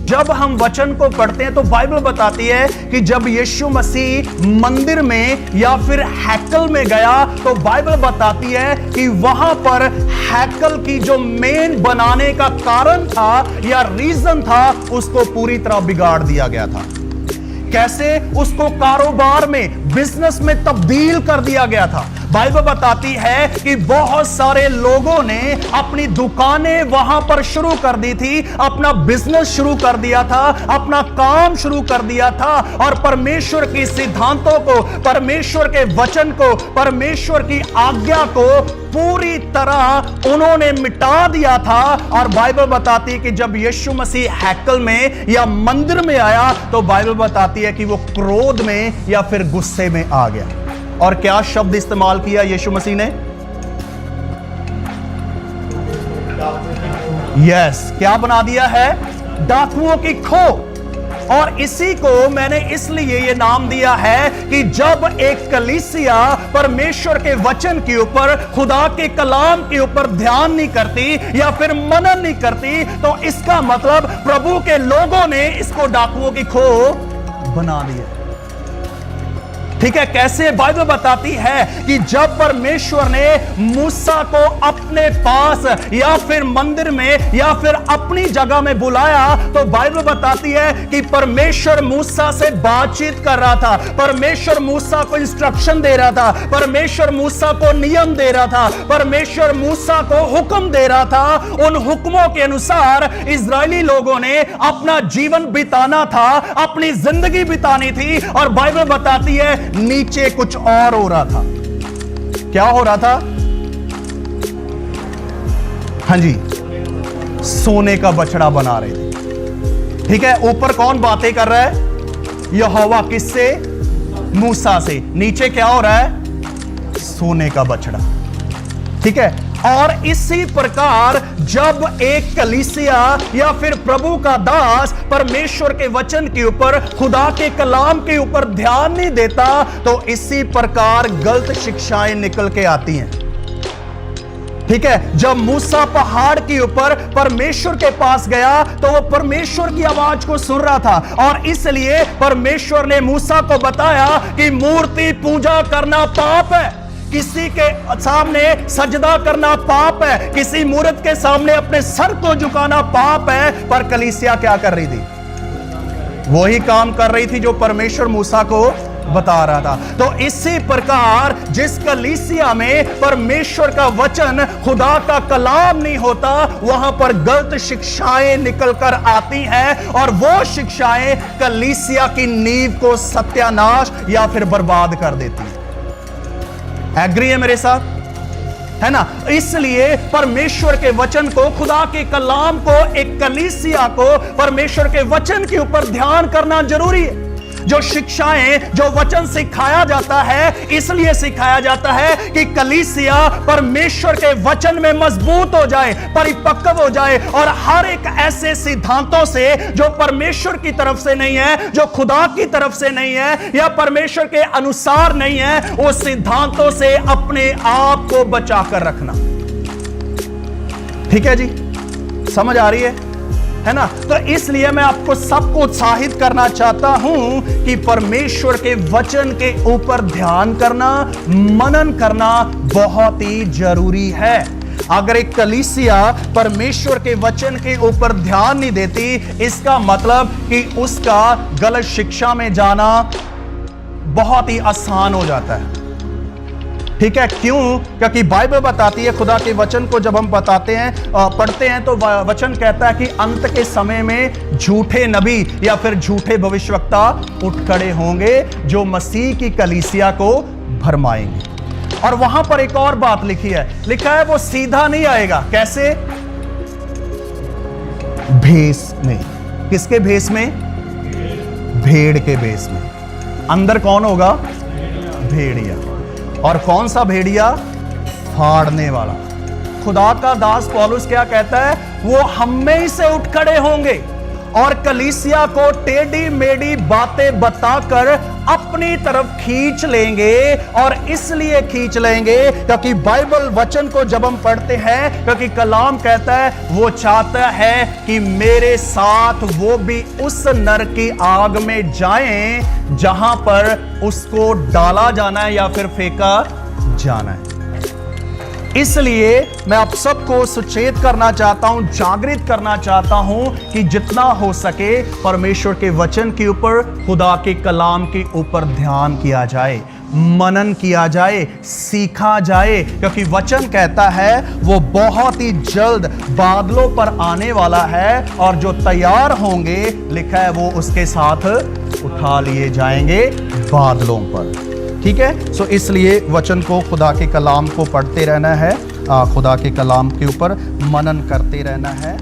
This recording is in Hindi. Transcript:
जब हम वचन को पढ़ते हैं तो बाइबल बताती है कि जब यीशु मसीह मंदिर में या फिर हैकल में गया तो बाइबल बताती है कि वहां पर हैकल की जो मेन बनाने का कारण था या रीजन था, उसको पूरी तरह बिगाड़ दिया गया था। कैसे? उसको कारोबार में, बिजनेस में तब्दील कर दिया गया था। बाइबल बताती है कि बहुत सारे लोगों ने अपनी दुकानें वहां पर शुरू कर दी थी, अपना बिजनेस शुरू कर दिया था, अपना काम शुरू कर दिया था, और परमेश्वर की सिद्धांतों को, परमेश्वर के वचन को, परमेश्वर की आज्ञा को पूरी तरह उन्होंने मिटा दिया था। और बाइबल बताती है कि जब यीशु मसीह हैकल में या मंदिर में आया तो बाइबल बताती है कि वो क्रोध में या फिर गुस्से में आ गया। और क्या शब्द इस्तेमाल किया यीशु मसीह ने? यस, क्या बना दिया है? डाकुओं की खो। और इसी को मैंने इसलिए ये नाम दिया है कि जब एक कलीसिया परमेश्वर के वचन के ऊपर, खुदा के कलाम के ऊपर ध्यान नहीं करती या फिर मनन नहीं करती, तो इसका मतलब प्रभु के लोगों ने इसको डाकुओं की खो बना दिया। ठीक है? कैसे? बाइबल बताती है कि जब परमेश्वर ने मूसा को अपने पास या फिर मंदिर में या फिर अपनी जगह में बुलाया तो बाइबल बताती है कि परमेश्वर मूसा से बातचीत कर रहा था, परमेश्वर मूसा को इंस्ट्रक्शन दे रहा था, परमेश्वर मूसा को नियम दे रहा था, परमेश्वर मूसा को हुक्म दे रहा था। उन हुक्मों के अनुसार इजरायली लोगों ने अपना जीवन बिताना था, अपनी जिंदगी बितानी थी। और बाइबल बताती है नीचे कुछ और हो रहा था। क्या हो रहा था? हां जी, सोने का बछड़ा बना रहे थे। ठीक है? ऊपर कौन बातें कर रहा है? यहोवा। किससे? मूसा से। नीचे क्या हो रहा है? सोने का बछड़ा। ठीक है? और इसी प्रकार जब एक कलीसिया या फिर प्रभु का दास परमेश्वर के वचन के ऊपर, खुदा के कलाम के ऊपर ध्यान नहीं देता तो इसी प्रकार गलत शिक्षाएं निकल के आती हैं। ठीक है? जब मूसा पहाड़ के ऊपर परमेश्वर के पास गया तो वो परमेश्वर की आवाज को सुन रहा था, और इसलिए परमेश्वर ने मूसा को बताया कि मूर्ति पूजा करना पाप है, किसी के सामने सजदा करना पाप है, किसी मूर्त के सामने अपने सर को झुकाना पाप है। पर कलीसिया क्या कर रही थी? वही काम कर रही थी जो परमेश्वर मूसा को बता रहा था। तो इसी प्रकार जिस कलीसिया में परमेश्वर का वचन, खुदा का कलाम नहीं होता, वहां पर गलत शिक्षाएं निकल कर आती हैं, और वो शिक्षाएं कलीसिया की नींव को सत्यानाश या फिर बर्बाद कर देती हैं। एग्री है मेरे साथ? है ना? इसलिए परमेश्वर के वचन को, खुदा के कलाम को, एक कलीसिया को परमेश्वर के वचन के ऊपर ध्यान करना जरूरी है। जो शिक्षाएं, जो वचन सिखाया जाता है, इसलिए सिखाया जाता है कि कलीसिया परमेश्वर के वचन में मजबूत हो जाए, परिपक्व हो जाए, और हर एक ऐसे सिद्धांतों से जो परमेश्वर की तरफ से नहीं है, जो खुदा की तरफ से नहीं है या परमेश्वर के अनुसार नहीं है, उस सिद्धांतों से अपने आप को बचाकर रखना। ठीक है जी? समझ आ रही है ना? तो इसलिए मैं आपको सबको उत्साहित करना चाहता हूं कि परमेश्वर के वचन के ऊपर ध्यान करना, मनन करना बहुत ही जरूरी है। अगर एक कलीसिया परमेश्वर के वचन के ऊपर ध्यान नहीं देती, इसका मतलब कि उसका गलत शिक्षा में जाना बहुत ही आसान हो जाता है। ठीक है? क्यों? क्योंकि बाइबल बताती है, खुदा के वचन को जब हम बताते हैं, पढ़ते हैं, तो वचन कहता है कि अंत के समय में झूठे नबी या फिर झूठे भविष्यवक्ता उठ खड़े होंगे जो मसीह की कलीसिया को भरमाएंगे। और वहां पर एक और बात लिखी है, लिखा है वो सीधा नहीं आएगा। कैसे? भेष में। किसके भेष में? भेड़ के भेष में। अंदर कौन होगा? भेड़िया। और कौन सा भेड़िया? फाड़ने वाला। खुदा का दास पौलुस क्या कहता है? वो हम में ही से उठ खड़े होंगे और कलीसिया को टेढ़ी मेढ़ी बातें बताकर अपनी तरफ खींच लेंगे। और इसलिए खींच लेंगे क्योंकि बाइबल वचन को जब हम पढ़ते हैं, क्योंकि कलाम कहता है वो चाहता है कि मेरे साथ वो भी उस नर की आग में जाएं जहां पर उसको डाला जाना है या फिर फेंका जाना है। इसलिए मैं आप सबको सुचेत करना चाहता हूं, जागृत करना चाहता हूं कि जितना हो सके परमेश्वर के वचन के ऊपर, खुदा के कलाम के ऊपर ध्यान किया जाए, मनन किया जाए, सीखा जाए, क्योंकि वचन कहता है वो बहुत ही जल्द बादलों पर आने वाला है और जो तैयार होंगे, लिखा है वो उसके साथ उठा लिए जाएंगे बादलों पर। ठीक है, सो इसलिए वचन को, खुदा के कलाम को पढ़ते रहना है, खुदा के कलाम के ऊपर मनन करते रहना है।